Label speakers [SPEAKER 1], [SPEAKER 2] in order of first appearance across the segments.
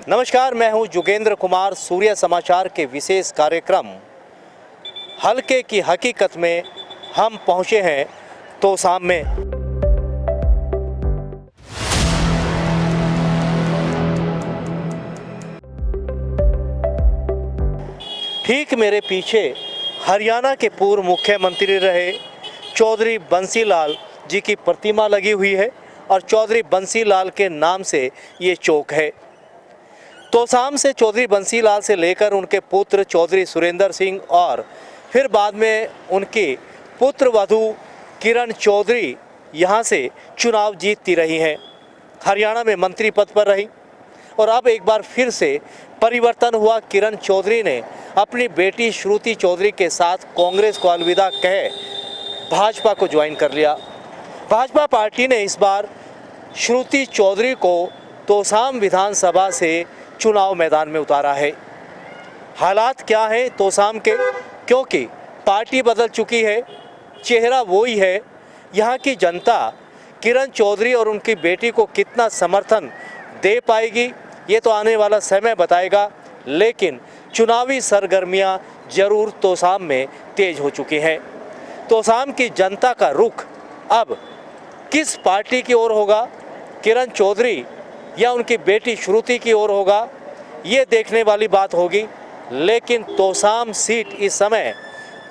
[SPEAKER 1] नमस्कार, मैं हूं जोगेंद्र कुमार। सूर्य समाचार के विशेष कार्यक्रम हल्के की हकीकत में हम पहुंचे हैं तोसाम में। ठीक मेरे पीछे हरियाणा के पूर्व मुख्यमंत्री रहे चौधरी बंसी लाल जी की प्रतिमा लगी हुई है और चौधरी बंसी लाल के नाम से ये चौक है। तोसाम से चौधरी बंसी लाल से लेकर उनके पुत्र चौधरी सुरेंद्र सिंह और फिर बाद में उनकी पुत्र वधू किरण चौधरी यहाँ से चुनाव जीतती रही हैं। हरियाणा में मंत्री पद पर रही और अब एक बार फिर से परिवर्तन हुआ। किरण चौधरी ने अपनी बेटी श्रुति चौधरी के साथ कांग्रेस को अलविदा कहे भाजपा को ज्वाइन कर लिया। भाजपा पार्टी ने इस बार श्रुति चौधरी को तोसाम विधानसभा से चुनाव मैदान में उतारा है। हालात क्या हैं तोसाम के, क्योंकि पार्टी बदल चुकी है, चेहरा वही है। यहाँ की जनता किरण चौधरी और उनकी बेटी को कितना समर्थन दे पाएगी ये तो आने वाला समय बताएगा, लेकिन चुनावी सरगर्मियाँ जरूर तोसाम में तेज हो चुकी हैं। तोसाम की जनता का रुख अब किस पार्टी की ओर होगा, किरण चौधरी या उनकी बेटी श्रुति की ओर होगा, ये देखने वाली बात होगी। लेकिन तोसाम सीट इस समय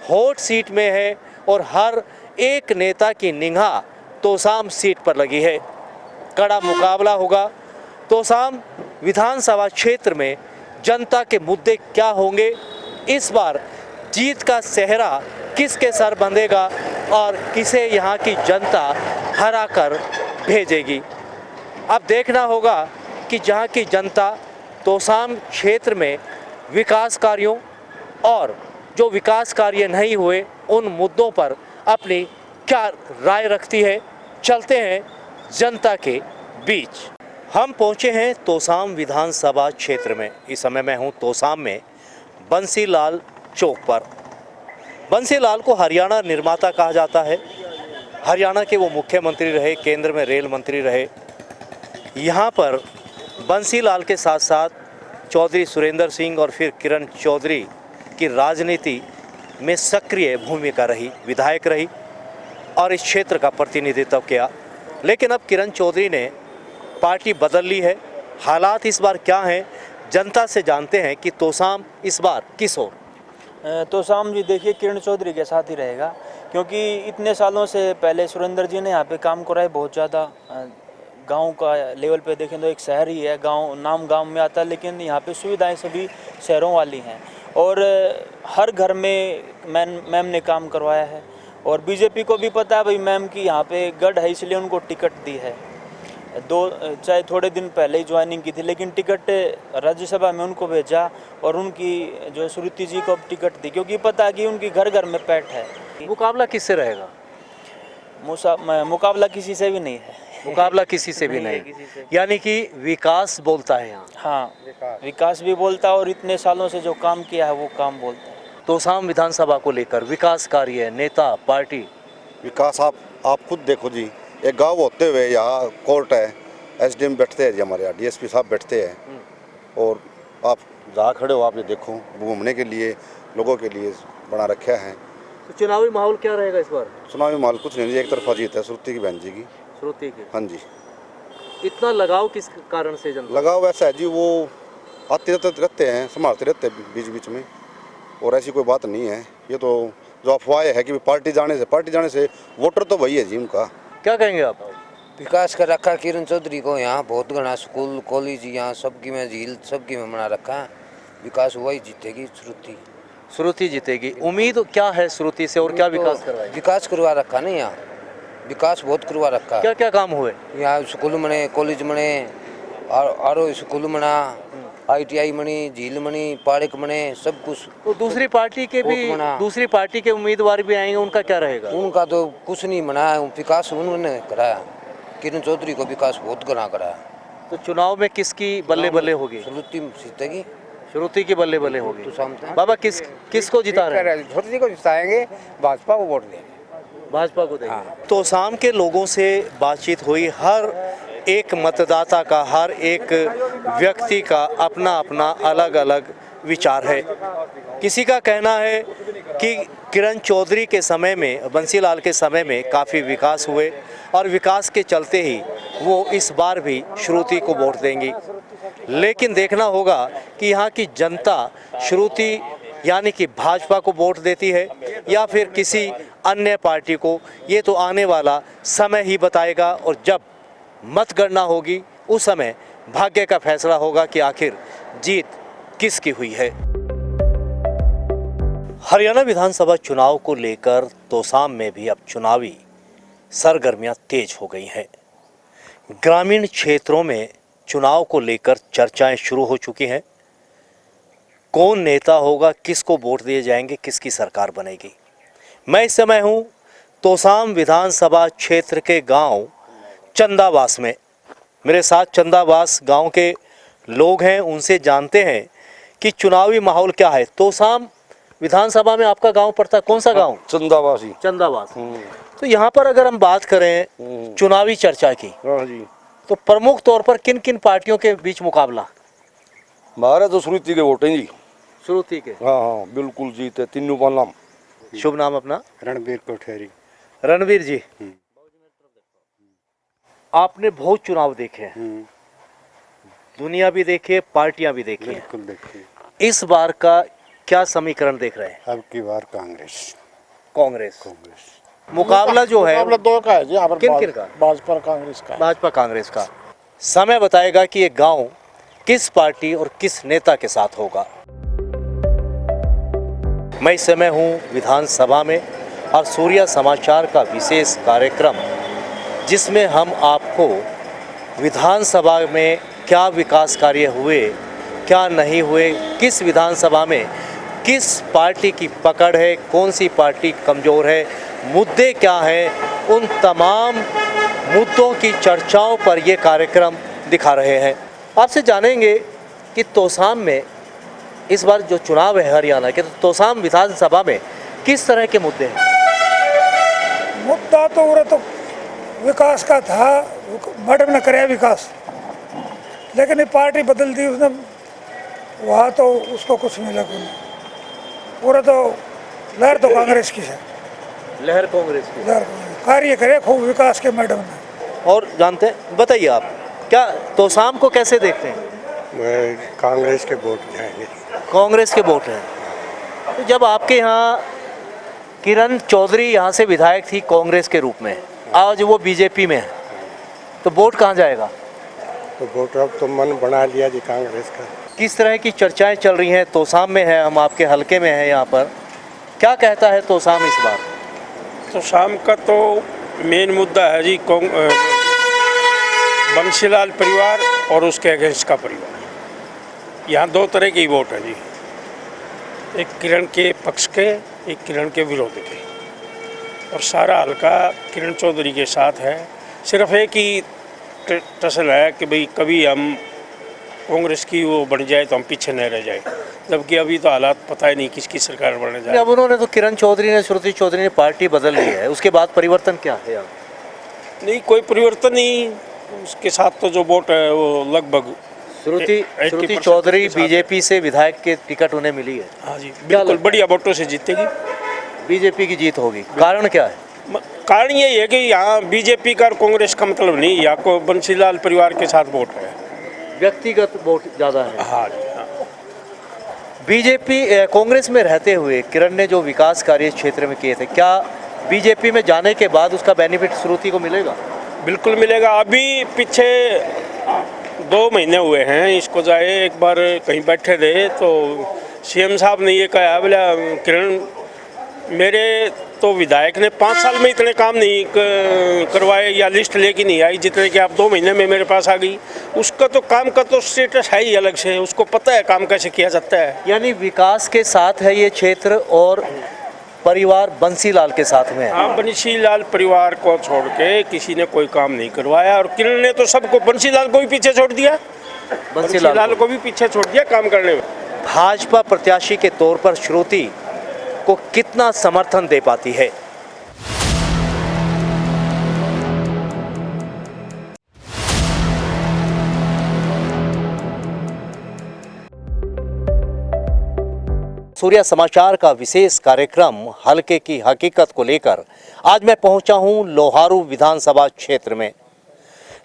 [SPEAKER 1] हॉट सीट में है और हर एक नेता की निगाह तोसाम सीट पर लगी है। कड़ा मुकाबला होगा। तोसाम विधानसभा क्षेत्र में जनता के मुद्दे क्या होंगे, इस बार जीत का सेहरा किसके सर बंधेगा और किसे यहाँ की जनता हरा कर भेजेगी, अब देखना होगा कि जहाँ की जनता तोसाम क्षेत्र में विकास कार्यों और जो विकास कार्य नहीं हुए उन मुद्दों पर अपनी क्या राय रखती है। चलते हैं जनता के बीच। हम पहुँचे हैं तोसाम विधानसभा क्षेत्र में। इस समय मैं हूँ तोसाम में बंसी लाल चौक पर। बंसी लाल को हरियाणा निर्माता कहा जाता है। हरियाणा के वो मुख्यमंत्री रहे, केंद्र में रेल मंत्री रहे। यहाँ पर बंसी लाल के साथ साथ चौधरी सुरेंद्र सिंह और फिर किरण चौधरी की राजनीति में सक्रिय भूमिका रही, विधायक रही और इस क्षेत्र का प्रतिनिधित्व किया। लेकिन अब किरण चौधरी ने पार्टी बदल ली है। हालात इस बार क्या हैं, जनता से जानते हैं कि तोसाम इस बार किस ओर।
[SPEAKER 2] तोसाम जी देखिए किरण चौधरी के साथ ही रहेगा, क्योंकि इतने सालों से पहले सुरेंद्र जी ने यहाँ पे काम कराए बहुत ज़्यादा। गांव का लेवल पे देखें तो एक शहर ही है, नाम गांव में आता है, लेकिन यहाँ पे सुविधाएं सभी शहरों वाली हैं और हर घर में मैम ने काम करवाया है। और बीजेपी को भी पता है भाई मैम की यहाँ पे गढ़ है, इसलिए उनको टिकट दी है। चाहे थोड़े दिन पहले ही ज्वाइनिंग की थी, लेकिन टिकट राज्यसभा में उनको भेजा और उनकी जो श्रुति जी को टिकट दी, क्योंकि पता है कि उनकी घर घर में पैठ है।
[SPEAKER 1] मुकाबला किससे रहेगा?
[SPEAKER 2] मुकाबला किसी से भी नहीं है।
[SPEAKER 1] मुकाबला किसी से भी नहीं, यानी कि विकास बोलता है यहाँ।
[SPEAKER 2] हाँ, विकास भी बोलता है और इतने सालों से जो काम किया है वो काम बोलता है।
[SPEAKER 1] तोसाम विधानसभा को लेकर विकास कार्य, नेता, पार्टी।
[SPEAKER 3] विकास आप खुद देखो जी, एक गांव होते हुए यहाँ कोर्ट है, एसडीएम बैठते हैं जी, हमारे यहाँ डीएसपी साहब बैठते हैं और आप जहाँ खड़े हो आप ये देखो, घूमने के लिए लोगों के लिए बना रखा है।
[SPEAKER 1] तो चुनावी माहौल क्या रहेगा इस बार?
[SPEAKER 3] चुनावी माहौल कुछ नहीं, एक तरफा जीत है श्रुति की, बहन जी की।
[SPEAKER 1] श्रुति की?
[SPEAKER 3] हाँ जी।
[SPEAKER 1] इतना लगाव किस कारण से जनता?
[SPEAKER 3] लगाव ऐसा है जी, वो आते रहते हैं, संभालते रहते हैं बीच बीच में, और ऐसी कोई बात नहीं है। ये तो जो अफवाह है कि पार्टी जाने से वोटर तो वही है जी उनका।
[SPEAKER 1] क्या कहेंगे आप?
[SPEAKER 4] विकास कर रखा किरण चौधरी को, यहाँ बहुत घना स्कूल कॉलेज यहाँ सबकी में झील सबकी में बना रखा है। विकास हुआ ही जीतेगी श्रुति
[SPEAKER 1] जीतेगी। उम्मीद क्या है श्रुति से और क्या विकास करवाएगी?
[SPEAKER 4] विकास करवा रखा ना, यहाँ विकास बहुत करवा रखा।
[SPEAKER 1] क्या क्या काम हुए
[SPEAKER 4] यहाँ? स्कूल बने, कॉलेज बने, और स्कूल बना, ITI बनी, झील बनी, पार्क बने, सब कुछ।
[SPEAKER 1] तो दूसरी पार्टी के उम्मीदवार भी आएंगे, उनका क्या रहेगा?
[SPEAKER 4] उनका तो कुछ नहीं बना है, विकास उन्होंने कराया। किरण चौधरी को विकास बहुत घना कराया।
[SPEAKER 1] तो चुनाव में किसकी बल्ले बल्ले होगी?
[SPEAKER 4] श्रुति जीतेगी।
[SPEAKER 1] श्रुति की बल्ले बल्ले होगी।
[SPEAKER 4] तो सामने
[SPEAKER 1] बाबा किसको जिता रहे हैं?
[SPEAKER 5] श्रुति को जिताएंगे, भाजपा को वोट देंगे।
[SPEAKER 1] भाजपा को देंगे। तोसाम के लोगों से बातचीत हुई, हर एक मतदाता का, हर एक व्यक्ति का अपना अपना अलग अलग विचार है। किसी का कहना है कि किरण चौधरी के समय में, बंसीलाल के समय में काफ़ी विकास हुए और विकास के चलते ही वो इस बार भी श्रुति को वोट देंगी। लेकिन देखना होगा कि यहाँ की जनता श्रुति यानी कि भाजपा को वोट देती है या फिर किसी अन्य पार्टी को, ये तो आने वाला समय ही बताएगा। और जब मतगणना होगी उस समय भाग्य का फैसला होगा कि आखिर जीत किसकी हुई है। हरियाणा विधानसभा चुनाव को लेकर तोसाम में भी अब चुनावी सरगर्मियां तेज हो गई हैं। ग्रामीण क्षेत्रों में चुनाव को लेकर चर्चाएं शुरू हो चुकी हैं। कौन नेता होगा, किसको वोट दिए जाएंगे, किसकी सरकार बनेगी। मैं इस समय हूं तोसाम विधानसभा क्षेत्र के गांव चंदावास में। मेरे साथ चंदावास गांव के लोग हैं, उनसे जानते हैं कि चुनावी माहौल क्या है। तोसाम विधानसभा में आपका गांव पड़ता है, कौन सा गांव?
[SPEAKER 6] चंदावासी।
[SPEAKER 1] चंदावास। तो यहाँ पर अगर हम बात करें चुनावी चर्चा की,
[SPEAKER 6] हाँ जी,
[SPEAKER 1] तो प्रमुख तौर पर किन किन पार्टियों के बीच मुकाबला?
[SPEAKER 6] हमारे तो श्रुति के वोट हैं जी।
[SPEAKER 1] श्रुति के।
[SPEAKER 6] हाँ हाँ बिल्कुल जीते तीनों का नाम।
[SPEAKER 1] शुभ नाम अपना?
[SPEAKER 5] रणबीर कोठेरी।
[SPEAKER 1] रणवीर जी, आपने बहुत चुनाव देखे हैं, दुनिया भी देखी है, पार्टियां भी देखी हैं।
[SPEAKER 5] बिल्कुल देखिए,
[SPEAKER 1] इस बार का क्या समीकरण देख रहे हैं?
[SPEAKER 5] अब की बार कांग्रेस।
[SPEAKER 1] कांग्रेस।
[SPEAKER 5] कांग्रेस
[SPEAKER 1] मुकाबला जो है
[SPEAKER 7] मुकाबला दो का है जी, यहाँ पर
[SPEAKER 1] किन किन का?
[SPEAKER 7] भाजपा और कांग्रेस का है।
[SPEAKER 1] भाजपा कांग्रेस का। समय बताएगा कि ये गांव किस पार्टी और किस नेता के साथ होगा। मैं इस समय हूँ विधानसभा में और सूर्या समाचार का विशेष कार्यक्रम, जिसमें हम आपको विधानसभा में क्या विकास कार्य हुए, क्या नहीं हुए, किस विधानसभा में किस पार्टी की पकड़ है, कौन सी पार्टी कमज़ोर है, मुद्दे क्या हैं, उन तमाम मुद्दों की चर्चाओं पर ये कार्यक्रम दिखा रहे हैं। आपसे जानेंगे कि तोसाम में इस बार जो चुनाव है हरियाणा के, तो तोसाम विधानसभा में किस तरह के मुद्दे हैं?
[SPEAKER 8] मुद्दा तो वो तो विकास का था, मैडम ने कराया विकास, लेकिन ये पार्टी बदल दी उसने, वहाँ तो उसको कुछ मिला नहीं। पूरा तो लहर तो कांग्रेस की है,
[SPEAKER 1] लहर कांग्रेस की।
[SPEAKER 8] लहर कार्य करे खूब विकास के मैडम ने।
[SPEAKER 1] और जानते हैं, बताइए आप क्या तोसाम को कैसे देखते हैं?
[SPEAKER 5] कांग्रेस के वोट जाएंगे।
[SPEAKER 1] कांग्रेस के वोट हैं। तो जब आपके यहाँ किरण चौधरी यहाँ से विधायक थी कांग्रेस के रूप में, आज वो बीजेपी में है, तो वोट कहाँ जाएगा?
[SPEAKER 5] तो वोट अब तो मन बना लिया जी कांग्रेस का।
[SPEAKER 1] किस तरह की चर्चाएं चल रही हैं? तोसाम में है, हम आपके हलके में हैं यहाँ पर, क्या कहता है तोसाम इस बार?
[SPEAKER 7] तो शाम का तो मेन मुद्दा है जी बंसीलाल परिवार और उसके अगेंस्ट का परिवार। यहाँ दो तरह की वोट है जी, एक किरण के पक्ष के, एक किरण के विरोध के, और सारा हल्का किरण चौधरी के साथ है। सिर्फ एक ही टसल है कि भाई कभी हम कांग्रेस की वो बन जाए तो हम पीछे न रह जाए, जबकि अभी तो हालात पता ही नहीं किसकी सरकार बनने जाए।
[SPEAKER 1] अब उन्होंने तो किरण चौधरी ने, श्रुति चौधरी ने पार्टी बदल ली है, उसके बाद परिवर्तन क्या है?
[SPEAKER 7] नहीं, कोई परिवर्तन नहीं, उसके साथ तो जो वोट है वो लगभग
[SPEAKER 1] श्रुति चौधरी बीजेपी से विधायक के टिकट उन्हें मिली है।
[SPEAKER 7] हाँ जी, बिल्कुल बढ़िया वोटों से जीतेगी,
[SPEAKER 1] बीजेपी की जीत होगी। कारण क्या है?
[SPEAKER 7] कारण यही है कि यहाँ बीजेपी का और कांग्रेस का मतलब नहीं, यहाँ को बंसीलाल परिवार के साथ वोट है,
[SPEAKER 1] व्यक्तिगत वोट ज़्यादा है।
[SPEAKER 7] हाँ जी हाँ।
[SPEAKER 1] बीजेपी कांग्रेस में रहते हुए किरण ने जो विकास कार्य क्षेत्र में किए थे, क्या बीजेपी में जाने के बाद उसका बेनिफिट श्रुति को मिलेगा?
[SPEAKER 7] बिल्कुल मिलेगा। अभी पीछे 2 महीने हुए हैं इसको जाए, एक बार कहीं बैठे थे तो सीएम साहब ने ये कहा, बोला किरण मेरे तो विधायक ने 5 साल में इतने काम नहीं करवाए या लिस्ट लेके नहीं आई जितने कि आप 2 महीने में मेरे पास आ गई। उसका तो काम का तो स्टेटस है ही अलग से, उसको पता है काम कैसे किया जाता है।
[SPEAKER 1] यानी विकास के साथ है ये क्षेत्र और परिवार बंसीलाल के साथ में है।
[SPEAKER 7] हाँ, बंसीलाल परिवार को छोड़ के किसी ने कोई काम नहीं करवाया, और किरण ने तो सबको, बंसीलाल को भी पीछे छोड़ दिया, बंसीलाल को भी पीछे छोड़ दिया काम करने में।
[SPEAKER 1] भाजपा प्रत्याशी के तौर पर श्रुति को कितना समर्थन दे पाती है? सूर्या समाचार का विशेष कार्यक्रम हलके की हकीकत को लेकर आज मैं पहुंचा हूं लोहारू विधानसभा क्षेत्र में।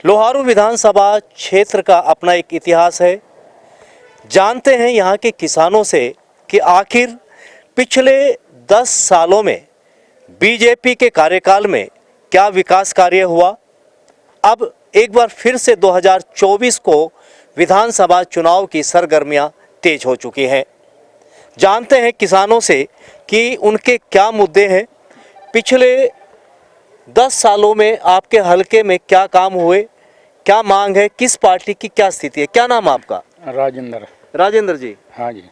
[SPEAKER 1] लोहारू विधानसभा क्षेत्र का अपना एक इतिहास है। जानते हैं यहां के किसानों से कि आखिर पिछले 10 सालों में बीजेपी के कार्यकाल में क्या विकास कार्य हुआ। अब एक बार फिर से 2024 को विधानसभा चुनाव की सरगर्मियां तेज हो चुकी हैं। जानते हैं किसानों से कि उनके क्या मुद्दे हैं, पिछले 10 सालों में आपके हलके में क्या काम हुए, क्या मांग है, किस पार्टी की क्या स्थिति है। क्या नाम आपका?
[SPEAKER 7] राजेंद्र।
[SPEAKER 1] राजेंद्र जी,
[SPEAKER 7] हाँ जी।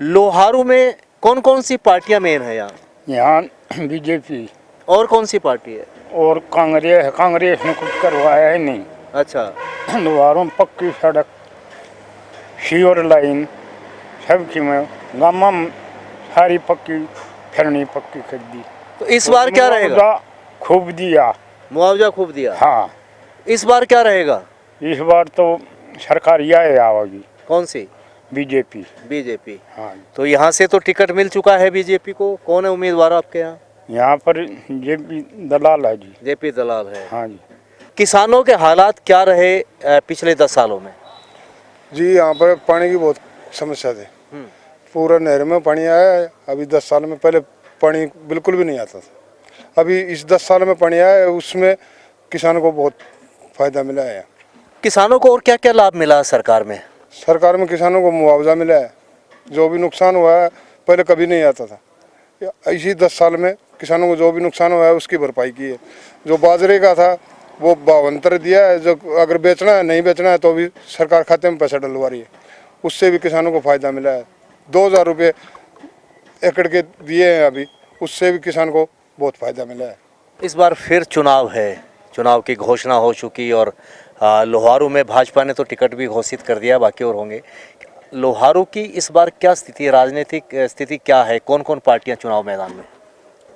[SPEAKER 1] लोहारू में कौन कौन सी पार्टियां मेन है यहाँ?
[SPEAKER 7] यहाँ बीजेपी
[SPEAKER 1] और कौन सी पार्टी है?
[SPEAKER 7] और कांग्रेस है। कांग्रेस ने कुछ करवाया है नहीं।
[SPEAKER 1] अच्छा,
[SPEAKER 7] लोहारों में पक्की सड़क, सीवर लाइन सबकी में गामा सारी पक्की, फिरनी पक्की कर दी।
[SPEAKER 1] तो इस बार क्या रहेगा?
[SPEAKER 7] मुआवजा खूब दिया।
[SPEAKER 1] मुआवजा खूब दिया।
[SPEAKER 7] हाँ,
[SPEAKER 1] इस बार क्या रहेगा?
[SPEAKER 7] इस बार तो सरकार यह आवेगी।
[SPEAKER 1] कौन सी?
[SPEAKER 7] बीजेपी।
[SPEAKER 1] बीजेपी।
[SPEAKER 7] हाँ,
[SPEAKER 1] तो यहाँ से तो टिकट मिल चुका है बीजेपी को। कौन है उम्मीदवार आपके यहाँ?
[SPEAKER 7] यहाँ पर जेपी दलाल है जी।
[SPEAKER 1] जेपी दलाल है।
[SPEAKER 7] हाँ जी।
[SPEAKER 1] किसानों के हालात क्या रहे पिछले 10 सालों में?
[SPEAKER 5] जी यहाँ पर पानी की बहुत समस्या थी। पूरा नहर में पानी आया है। अभी 10 साल में, पहले पानी बिल्कुल भी नहीं आता था। अभी इस 10 साल में पानी आया है, उसमें किसानों को बहुत फ़ायदा मिला है।
[SPEAKER 1] किसानों को और क्या क्या लाभ मिला सरकार में?
[SPEAKER 5] सरकार में किसानों को मुआवजा मिला है। जो भी नुकसान हुआ है पहले कभी नहीं आता था। इसी 10 साल में किसानों को जो भी नुकसान हुआ है उसकी भरपाई की है। जो बाजरे का था वो 52 दिया है। जो अगर बेचना है, नहीं बेचना है तो भी सरकार खाते में पैसा डलवा रही है। उससे भी किसानों को फ़ायदा मिला है। 2000 रुपये एकड़ के दिए हैं अभी, उससे भी किसान को बहुत फ़ायदा मिला है।
[SPEAKER 1] इस बार फिर चुनाव है, चुनाव की घोषणा हो चुकी और लोहारू में भाजपा ने तो टिकट भी घोषित कर दिया, बाकी और होंगे। लोहारू की इस बार क्या स्थिति है, राजनीतिक स्थिति क्या है? कौन कौन पार्टियां चुनाव मैदान में?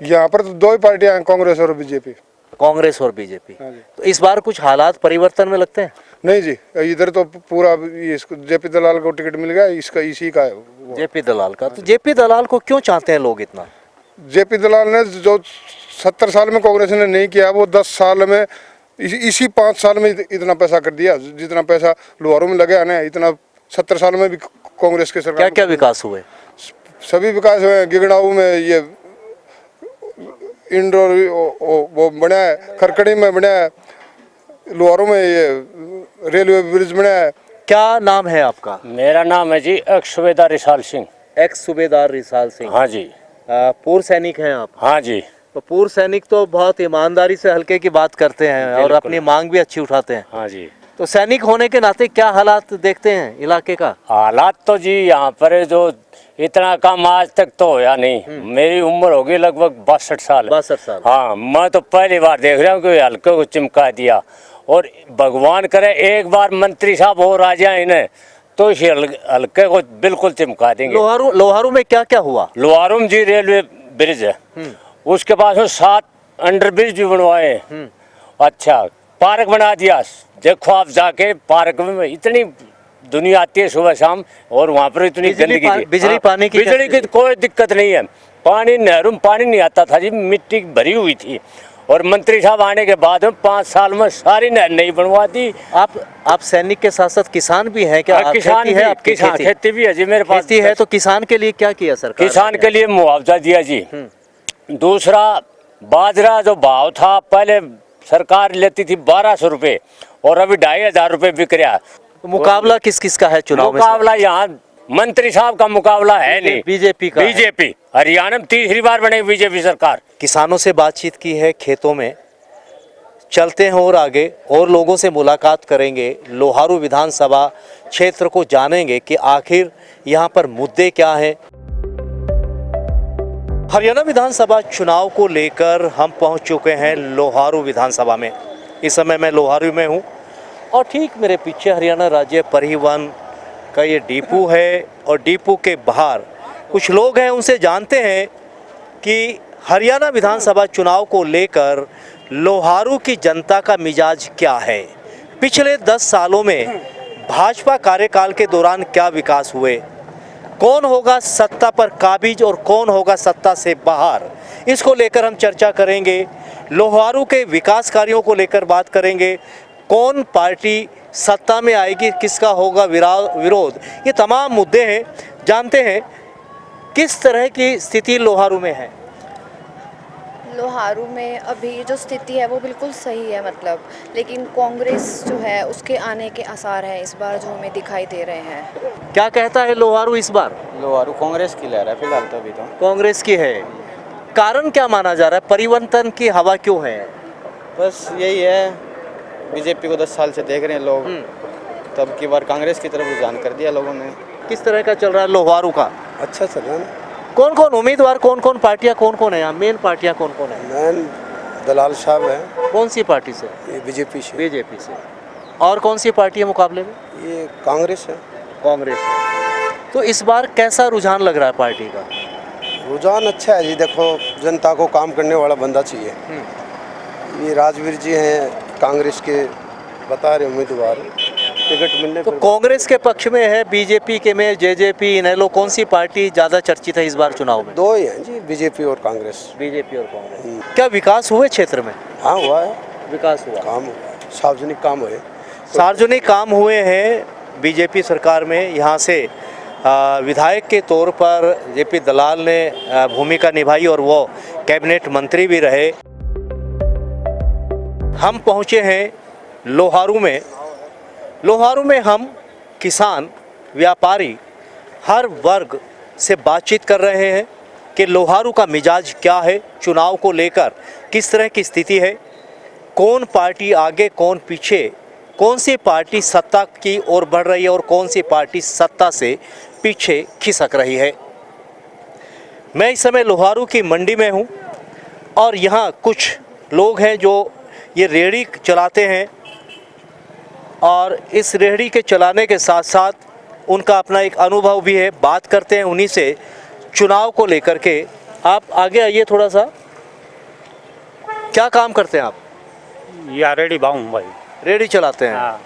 [SPEAKER 5] यहाँ पर तो 2 ही पार्टियाँ हैं, कांग्रेस और बीजेपी।
[SPEAKER 1] कांग्रेस और बीजेपी।
[SPEAKER 5] हाँ जी।
[SPEAKER 1] तो इस बार कुछ हालात परिवर्तन में लगते हैं?
[SPEAKER 5] नहीं जी, इधर तो पूरा इसको जेपी दलाल को टिकट मिल गया, इसका इसी का है वो।
[SPEAKER 1] जेपी दलाल का। तो जेपी दलाल को क्यों चाहते हैं लोग इतना?
[SPEAKER 5] जेपी दलाल ने जो 70 साल में कांग्रेस ने नहीं किया, वो 10 साल में, इसी 5 साल में इतना पैसा कर दिया। जितना पैसा लोहारू में लगे ना, इतना 70 साल में भी कांग्रेस के सरकार।
[SPEAKER 1] क्या क्या विकास हुए?
[SPEAKER 5] सभी विकास हुए हैं। गिगड़ाऊ में ये इंडोर वो बना है, खरकड़ी में बना है, लोहारू में ये रेलवे ब्रिज बना है।
[SPEAKER 1] क्या नाम है आपका?
[SPEAKER 9] मेरा नाम है जी एक्स सूबेदार रिसाल सिंह।
[SPEAKER 1] एक्स सूबेदार रिसाल सिंह।
[SPEAKER 9] हाँ जी।
[SPEAKER 1] पूर्व सैनिक हैं आप?
[SPEAKER 9] हाँ जी।
[SPEAKER 1] तो पूर्व सैनिक तो बहुत ईमानदारी से हल्के की बात करते हैं और अपनी मांग भी अच्छी उठाते हैं।
[SPEAKER 9] हाँ जी।
[SPEAKER 1] तो सैनिक होने के नाते क्या हालात देखते हैं इलाके का?
[SPEAKER 9] हालात तो जी यहाँ पर जो इतना काम आज तक तो होया नहीं। मेरी उम्र होगी लगभग 62 साल।
[SPEAKER 1] 62 साल।
[SPEAKER 9] हाँ, मैं तो पहली बार देख रहा हूँ कि हल्के को चिमका दिया। और भगवान करे एक बार मंत्री साहब हो आ जाए इन्हें तो इस हल्के को बिल्कुल चिमका देंगे।
[SPEAKER 1] लोहारू में क्या क्या हुआ?
[SPEAKER 9] लोहारू में जी रेलवे ब्रिज है, उसके पास में 7 अंडर ब्रिज भी बनवाए। अच्छा, पार्क बना दिया। देखो आप जाके पार्क में इतनी दुनिया आती है सुबह शाम, और वहाँ पर इतनी गंदगी थी।
[SPEAKER 1] बिजली पानी की
[SPEAKER 9] बिजली की कोई दिक्कत नहीं है। पानी नहरों में पानी नहीं आता था जी, मिट्टी भरी हुई थी। और मंत्री साहब आने के बाद में 5 साल में सारी नहर नहीं बनवा दी।
[SPEAKER 1] आप सैनिक के साथ साथ किसान भी हैं क्या?
[SPEAKER 9] किसान
[SPEAKER 1] खेती है आपकी?
[SPEAKER 9] किसान खेती भी है जी मेरे पास।
[SPEAKER 1] खेती है तो किसान के लिए क्या किया सरकार?
[SPEAKER 9] किसान के लिए मुआवजा दिया जी। दूसरा, बाजरा जो भाव था पहले सरकार लेती थी 1200 रुपये और अभी 2500 रुपये बिक रहा।
[SPEAKER 1] तो मुकाबला किस किस का है चुनाव में?
[SPEAKER 9] मुकाबला यहाँ मंत्री साहब का मुकाबला है नहीं,
[SPEAKER 1] बीजेपी का।
[SPEAKER 9] बीजेपी हरियाणा में 3री बार बनेगी बीजेपी सरकार।
[SPEAKER 1] किसानों से बातचीत की है, खेतों में चलते हैं और आगे और लोगों से मुलाकात करेंगे। लोहारू विधानसभा क्षेत्र को जानेंगे कि आखिर यहाँ पर मुद्दे क्या हैं। हरियाणा विधानसभा चुनाव को लेकर हम पहुँच चुके हैं लोहारू विधानसभा में। इस समय मैं लोहारू में हूँ और ठीक मेरे पीछे हरियाणा राज्य परिवहन का ये डिपो है और डिपो के बाहर कुछ लोग हैं, उनसे जानते हैं कि हरियाणा विधानसभा चुनाव को लेकर लोहारू की जनता का मिजाज क्या है, पिछले 10 सालों में भाजपा कार्यकाल के दौरान क्या विकास हुए। कौन होगा सत्ता पर काबिज और कौन होगा सत्ता से बाहर, इसको लेकर हम चर्चा करेंगे। लोहारू के विकास कार्यों को लेकर बात करेंगे। कौन पार्टी सत्ता में आएगी, किसका होगा विरोध, ये तमाम मुद्दे हैं। जानते हैं किस तरह की स्थिति लोहारू में है।
[SPEAKER 10] लोहारू में अभी जो स्थिति है वो बिल्कुल सही है, मतलब, लेकिन कांग्रेस जो है उसके आने के आसार हैं इस बार जो हमें दिखाई दे रहे हैं।
[SPEAKER 1] क्या कहता है लोहारू इस बार?
[SPEAKER 2] लोहारू कांग्रेस की लहर है फिलहाल तो अभी तो।
[SPEAKER 1] कांग्रेस की है। कारण क्या माना जा रहा है, परिवर्तन की हवा क्यों है?
[SPEAKER 2] बस यही है, बीजेपी को 10 साल से देख रहे हैं लोग, तब की बार कांग्रेस की तरफ रुझान कर दिया लोगों ने।
[SPEAKER 1] किस तरह का चल रहा है लोहारू का?
[SPEAKER 5] अच्छा चल रहा है ना।
[SPEAKER 1] कौन कौन उम्मीदवार, कौन कौन पार्टियां, कौन कौन है यहाँ? मेन पार्टियां कौन कौन है?
[SPEAKER 5] मैन दलाल साहब है।
[SPEAKER 1] कौन सी पार्टी से?
[SPEAKER 5] ये बीजेपी से।
[SPEAKER 1] बीजेपी से। और कौन सी पार्टी है मुकाबले में?
[SPEAKER 5] ये कांग्रेस है।
[SPEAKER 1] कांग्रेस है। तो इस बार कैसा रुझान लग रहा है पार्टी का?
[SPEAKER 5] रुझान अच्छा है जी। देखो, जनता को काम करने वाला बंदा चाहिए। ये राजवीर जी हैं कांग्रेस के, बता रहे उम्मीदवार, टिकट मिलने
[SPEAKER 1] तो
[SPEAKER 5] पर।
[SPEAKER 1] कांग्रेस के पक्ष में है, बीजेपी के में जेजेपी, इनेलो, कौन सी पार्टी ज़्यादा चर्चित है इस बार चुनाव में?
[SPEAKER 5] दो ही हैं जी, बीजेपी और कांग्रेस।
[SPEAKER 1] बीजेपी और कांग्रेस। क्या विकास हुए क्षेत्र में?
[SPEAKER 5] हाँ हुआ है,
[SPEAKER 1] विकास हुआ,
[SPEAKER 5] काम हुआ, सार्वजनिक काम हुए।
[SPEAKER 1] सार्वजनिक काम हुए हैं बीजेपी सरकार में। यहाँ से विधायक के तौर पर जेपी दलाल ने भूमिका निभाई और वो कैबिनेट मंत्री भी रहे। हम पहुँचे हैं लोहारू में। लोहारू में हम किसान, व्यापारी, हर वर्ग से बातचीत कर रहे हैं कि लोहारू का मिजाज क्या है, चुनाव को लेकर किस तरह की स्थिति है, कौन पार्टी आगे कौन पीछे, कौन सी पार्टी सत्ता की ओर बढ़ रही है और कौन सी पार्टी सत्ता से पीछे खिसक रही है। मैं इस समय लोहारू की मंडी में हूँ और यहाँ कुछ लोग हैं जो ये रेहड़ी चलाते हैं और इस रेहड़ी के चलाने के साथ साथ उनका अपना एक अनुभव भी है। बात करते हैं उन्हीं से चुनाव को लेकर के। आप आगे आइए थोड़ा सा। क्या काम करते हैं आप?
[SPEAKER 7] या रेडी बाहूँ भाई।
[SPEAKER 1] रेहड़ी चलाते हैं।
[SPEAKER 7] हाँ।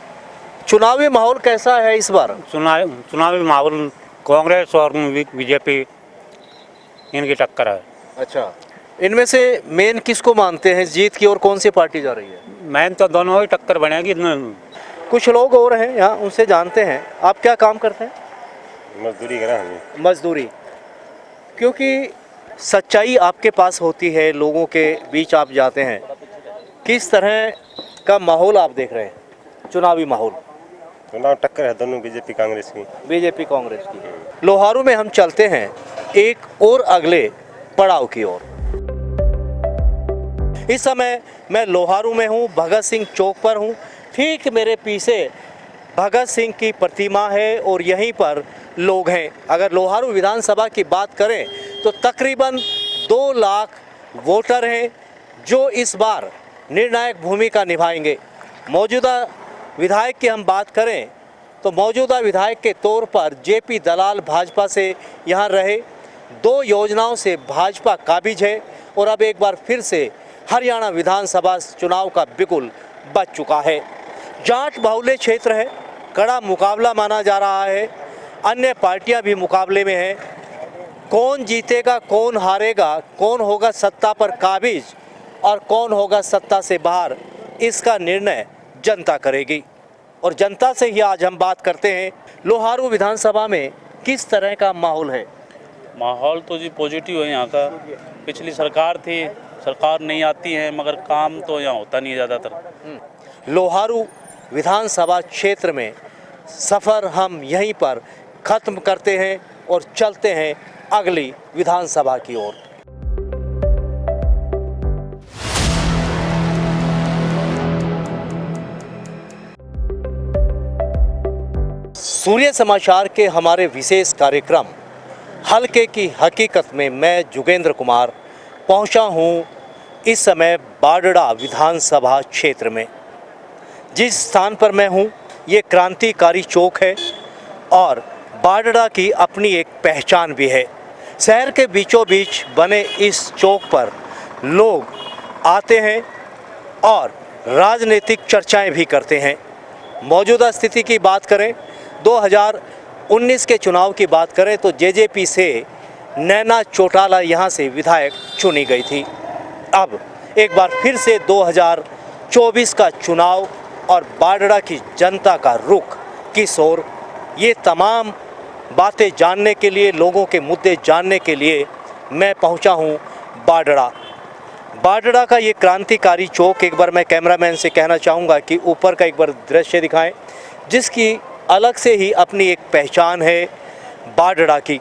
[SPEAKER 1] चुनावी माहौल कैसा है इस बार?
[SPEAKER 7] चुनावी माहौल कांग्रेस और बीजेपी इनकी टक्कर है।
[SPEAKER 1] अच्छा, इनमें से मेन किसको मानते हैं जीत की और कौन सी पार्टी जा रही है?
[SPEAKER 7] मैन तो दोनों ही टक्कर बनेगी।
[SPEAKER 1] कुछ लोग और हैं यहाँ, उनसे जानते हैं। आप क्या काम करते हैं?
[SPEAKER 6] मजदूरी करें हमें।
[SPEAKER 1] मजदूरी। क्योंकि सच्चाई आपके पास होती है, लोगों के बीच आप जाते हैं, किस तरह का माहौल आप देख रहे हैं? चुनावी माहौल।
[SPEAKER 6] चुनाव टक्कर है दोनों, बीजेपी कांग्रेस की।
[SPEAKER 1] बीजेपी कांग्रेस की। लोहारू में हम चलते हैं एक और अगले पड़ाव की ओर। इस समय मैं लोहारू में हूँ, भगत सिंह चौक पर हूँ। ठीक मेरे पीछे भगत सिंह की प्रतिमा है और यहीं पर लोग हैं। अगर लोहारू विधानसभा की बात करें तो तकरीबन 2 लाख वोटर हैं जो इस बार निर्णायक भूमिका निभाएंगे। मौजूदा विधायक की हम बात करें तो मौजूदा विधायक के तौर पर जेपी दलाल भाजपा से यहाँ रहे। 2 योजनाओं से भाजपा काबिज है और अब एक बार फिर से हरियाणा विधानसभा चुनाव का बिगुल बज चुका है। जाट बाहुल्य क्षेत्र है, कड़ा मुकाबला माना जा रहा है। अन्य पार्टियां भी मुकाबले में हैं। कौन जीतेगा, कौन हारेगा, कौन होगा सत्ता पर काबिज और कौन होगा सत्ता से बाहर, इसका निर्णय जनता करेगी। और जनता से ही आज हम बात करते हैं। लोहारू विधानसभा में किस तरह का माहौल है?
[SPEAKER 11] माहौल तो जी पॉजिटिव है यहाँ का। पिछली सरकार थी, सरकार नहीं आती है मगर काम तो यहाँ होता नहीं है ज़्यादातर।
[SPEAKER 1] लोहारू विधानसभा क्षेत्र में सफ़र हम यहीं पर ख़त्म करते हैं और चलते हैं अगली विधानसभा की ओर। सूर्य समाचार के हमारे विशेष कार्यक्रम हल्के की हकीकत में मैं जुगेंद्र कुमार पहुंचा हूं इस समय बाडड़ा विधानसभा क्षेत्र में। जिस स्थान पर मैं हूं ये क्रांतिकारी चौक है और बाडड़ा की अपनी एक पहचान भी है। शहर के बीचों बीच बने इस चौक पर लोग आते हैं और राजनीतिक चर्चाएं भी करते हैं। मौजूदा स्थिति की बात करें, 19 के चुनाव की बात करें तो जेजेपी से नैना चौटाला यहाँ से विधायक चुनी गई थी। अब एक बार फिर से 2024 का चुनाव और बाडड़ा की जनता का रुख किस ओर, ये तमाम बातें जानने के लिए, लोगों के मुद्दे जानने के लिए मैं पहुंचा हूं बाडड़ा का ये क्रांतिकारी चौक। एक बार मैं कैमरामैन से कहना चाहूँगा कि ऊपर का एक बार दृश्य दिखाएं, जिसकी अलग से ही अपनी एक पहचान है बाडड़ा की।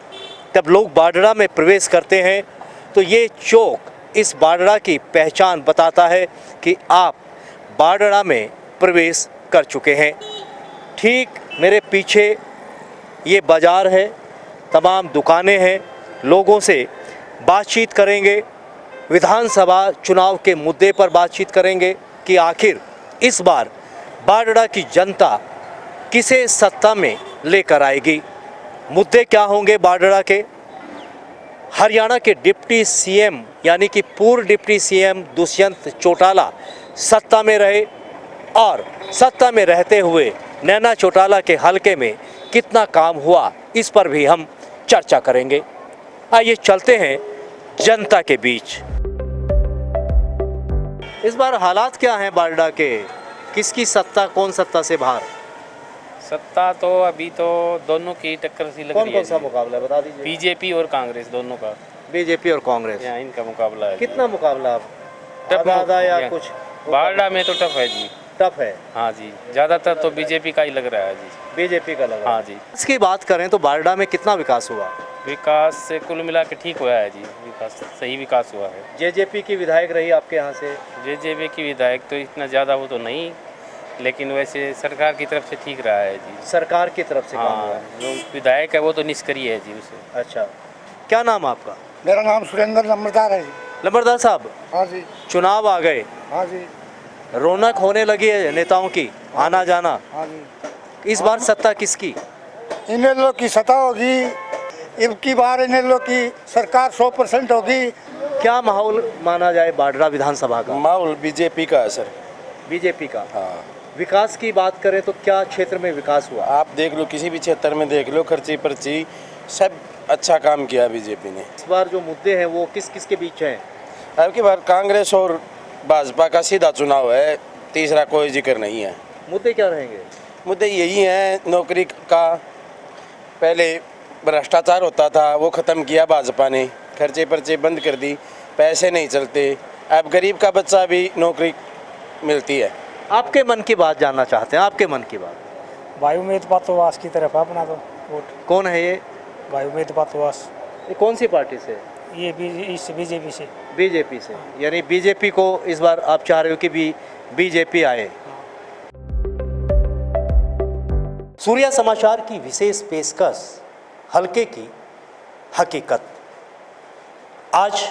[SPEAKER 1] जब लोग बाडड़ा में प्रवेश करते हैं तो ये चौक इस बाडड़ा की पहचान बताता है कि आप बाडड़ा में प्रवेश कर चुके हैं। ठीक मेरे पीछे ये बाज़ार है, तमाम दुकानें हैं, लोगों से बातचीत करेंगे, विधानसभा चुनाव के मुद्दे पर बातचीत करेंगे कि आखिर इस बार बाडड़ा की जनता किसे सत्ता में लेकर आएगी। मुद्दे क्या होंगे बाडड़ा के। हरियाणा के डिप्टी सीएम यानी कि पूर्व डिप्टी सीएम दुष्यंत चौटाला सत्ता में रहे और सत्ता में रहते हुए नैना चौटाला के हलके में कितना काम हुआ, इस पर भी हम चर्चा करेंगे। आइए चलते हैं जनता के बीच। इस बार हालात क्या हैं बाडड़ा के, किसकी सत्ता, कौन सत्ता से बाहर?
[SPEAKER 12] सत्ता तो अभी तो दोनों की टक्कर सी लग रही है।
[SPEAKER 1] कौन सा मुकाबला है बता दीजिए।
[SPEAKER 12] बीजेपी और कांग्रेस दोनों का।
[SPEAKER 1] बीजेपी और कांग्रेस,
[SPEAKER 12] यहाँ इनका मुकाबला है।
[SPEAKER 1] कितना मुकाबला?
[SPEAKER 12] टफ
[SPEAKER 1] आधा या कुछ?
[SPEAKER 12] बाडड़ा में तो टफ है जी।
[SPEAKER 1] टफ है?
[SPEAKER 12] हाँ जी, ज़्यादातर तो बीजेपी का ही लग रहा है जी।
[SPEAKER 1] बीजेपी का लग रहा है।
[SPEAKER 12] हाँ जी।
[SPEAKER 1] इसकी बात करें तो बाडड़ा में कितना विकास हुआ?
[SPEAKER 12] विकास से कुल मिला के ठीक हुआ है जी, विकास सही विकास हुआ है।
[SPEAKER 1] जेजेपी की विधायक रही आपके यहाँ से?
[SPEAKER 12] जेजेपी की विधायक तो इतना ज़्यादा वो तो नहीं, लेकिन वैसे सरकार की तरफ से ठीक रहा है जी।
[SPEAKER 1] सरकार की तरफ से काम हुआ
[SPEAKER 12] हाँ,
[SPEAKER 1] है।
[SPEAKER 12] जो विधायक है वो तो निष्क्रिय है जी उसे।
[SPEAKER 1] अच्छा, क्या नाम आपका?
[SPEAKER 13] मेरा नाम सुरेंद्र लंबरदार है जी।
[SPEAKER 1] लंबरदार साहब,
[SPEAKER 13] हाँ जी।
[SPEAKER 1] चुनाव आ गए,
[SPEAKER 13] हाँ जी।
[SPEAKER 1] रौनक होने लगी है नेताओं की, आना जाना।
[SPEAKER 13] हाँ जी।
[SPEAKER 1] इस बार सत्ता किसकी?
[SPEAKER 13] इन लोग की सत्ता होगी, इनकी बार इन लोग की सरकार 100% होगी।
[SPEAKER 1] क्या माहौल माना जाए बाडड़ा विधानसभा का?
[SPEAKER 6] माहौल बीजेपी का है सर।
[SPEAKER 1] बीजेपी का।
[SPEAKER 6] हाँ,
[SPEAKER 1] विकास की बात करें तो क्या क्षेत्र में विकास हुआ?
[SPEAKER 6] आप देख लो, किसी भी क्षेत्र में देख लो, खर्ची पर्ची सब अच्छा काम किया बीजेपी ने।
[SPEAKER 1] इस बार जो मुद्दे हैं वो किस किस के बीच हैं?
[SPEAKER 6] अब की बार कांग्रेस और भाजपा का सीधा चुनाव है, तीसरा कोई जिक्र नहीं है।
[SPEAKER 1] मुद्दे क्या रहेंगे?
[SPEAKER 6] मुद्दे यही हैं, नौकरी का पहले भ्रष्टाचार होता था वो ख़त्म किया भाजपा ने, खर्चे पर्चे बंद कर दी, पैसे नहीं चलते, अब गरीब का बच्चा भी नौकरी मिलती है।
[SPEAKER 1] आपके मन की बात जानना चाहते हैं, आपके मन की बात।
[SPEAKER 8] वायुमेध पातोवास की तरफ है अपना तो वोट।
[SPEAKER 1] कौन है ये?
[SPEAKER 8] वायुमेध पातोवास।
[SPEAKER 1] ये कौन सी पार्टी से?
[SPEAKER 8] ये इस बीजेपी से।
[SPEAKER 1] बीजेपी से, यानी बीजेपी को इस बार आप चाह रहे हो कि बीजेपी आए। सूर्या समाचार की विशेष पेशकश, हल्के की हकीकत। आज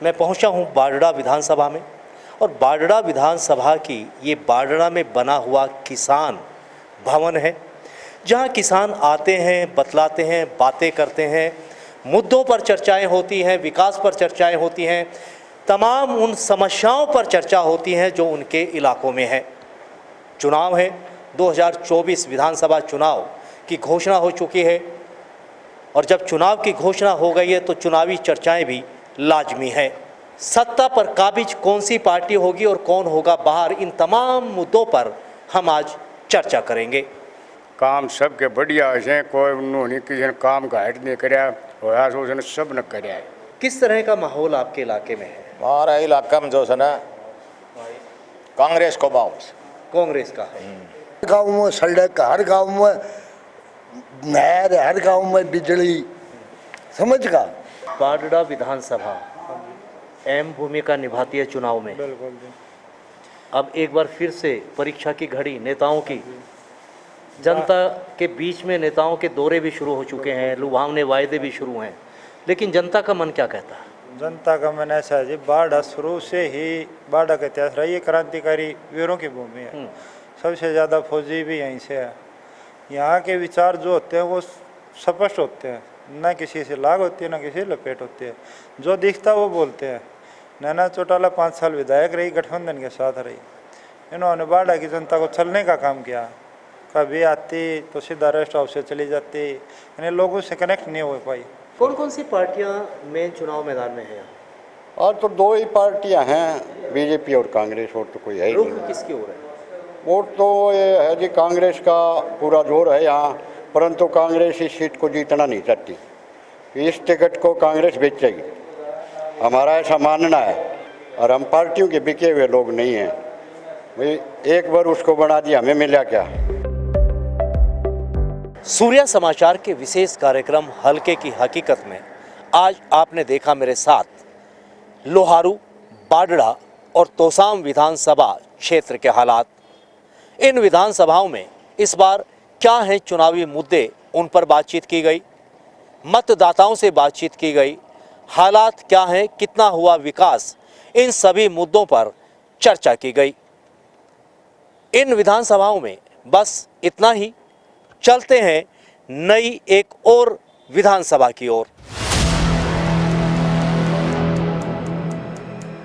[SPEAKER 1] मैं पहुंचा हूं बाडड़ा विधानसभा में और बाडड़ा विधानसभा की ये बाडड़ा में बना हुआ किसान भवन है, जहां किसान आते हैं, बतलाते हैं, बातें करते हैं, मुद्दों पर चर्चाएं होती हैं, विकास पर चर्चाएं होती हैं, तमाम उन समस्याओं पर चर्चा होती हैं जो उनके इलाकों में है। चुनाव है, 2024 विधानसभा चुनाव की घोषणा हो चुकी है और जब चुनाव की घोषणा हो गई है तो चुनावी चर्चाएं भी लाजमी है। सत्ता पर काबिज कौन सी पार्टी होगी और कौन होगा बाहर, इन तमाम मुद्दों पर हम आज चर्चा करेंगे।
[SPEAKER 14] काम सबके बढ़िया है, कोई उन्होंने किसी ने काम घाट नहीं कराया, होया सो उसने सब न कराया है।
[SPEAKER 1] किस तरह का माहौल आपके इलाके में है?
[SPEAKER 15] हमारा इलाका में जो है ना कांग्रेस को बाउंस
[SPEAKER 1] कांग्रेस का है।
[SPEAKER 13] गाँव में सड़क, हर गाँव में नहर, हर गाँव में बिजली, समझ का।
[SPEAKER 1] बाडड़ा विधानसभा अहम भूमिका निभाती है चुनाव में।
[SPEAKER 8] बिल्कुल।
[SPEAKER 1] अब एक बार फिर से परीक्षा की घड़ी नेताओं की, जनता के बीच में नेताओं के दौरे भी शुरू हो चुके हैं, लुभावने वायदे भी शुरू हैं, लेकिन जनता का मन क्या कहता है?
[SPEAKER 2] जनता का मन ऐसा है जी, बाडड़ा शुरू से ही बाडड़ा का इतिहास रही है, क्रांतिकारी वीरों की भूमि है, सबसे ज़्यादा फौजी भी यहीं से है। यहाँ के विचार जो होते हैं वो स्पष्ट होते हैं, ना किसी से लाग होती है ना किसी से लपेट होती है, जो दिखता वो बोलते हैं। नैना चौटाला 5 साल विधायक रही, गठबंधन के साथ रही, इन्होंने बाडड़ा की जनता को छलने का काम किया।
[SPEAKER 16] कभी आती तो सीधा रेस्ट हाउस से चली जाती, यानी लोगों से कनेक्ट नहीं हो पाई।
[SPEAKER 1] कौन कौन सी पार्टियां मेन चुनाव मैदान में हैं?
[SPEAKER 17] आज तो दो ही पार्टियां हैं, बीजेपी और कांग्रेस, और तो कोई है ही
[SPEAKER 1] रुख
[SPEAKER 17] नहीं।
[SPEAKER 1] किसकी ओर है?
[SPEAKER 17] वोट तो ये है जी, कांग्रेस का पूरा जोर है यहाँ, परंतु कांग्रेस इस सीट को जीतना नहीं चाहती। इस टिकट को कांग्रेस बेचेगी, हमारा ऐसा मानना है। और हम पार्टियों के बिके हुए लोग नहीं हैं भाई, एक बार उसको बना दिया, हमें मिला क्या।
[SPEAKER 1] सूर्या समाचार के विशेष कार्यक्रम हल्के की हकीकत में आज आपने देखा मेरे साथ लोहारू, बाडड़ा और तोसाम विधानसभा क्षेत्र के हालात। इन विधानसभाओं में इस बार क्या हैं चुनावी मुद्दे, उन पर बातचीत की गई, मतदाताओं से बातचीत की गई, हालात क्या हैं, कितना हुआ विकास, इन सभी मुद्दों पर चर्चा की गई। इन विधानसभाओं में बस इतना ही। चलते हैं नई एक और विधानसभा की ओर।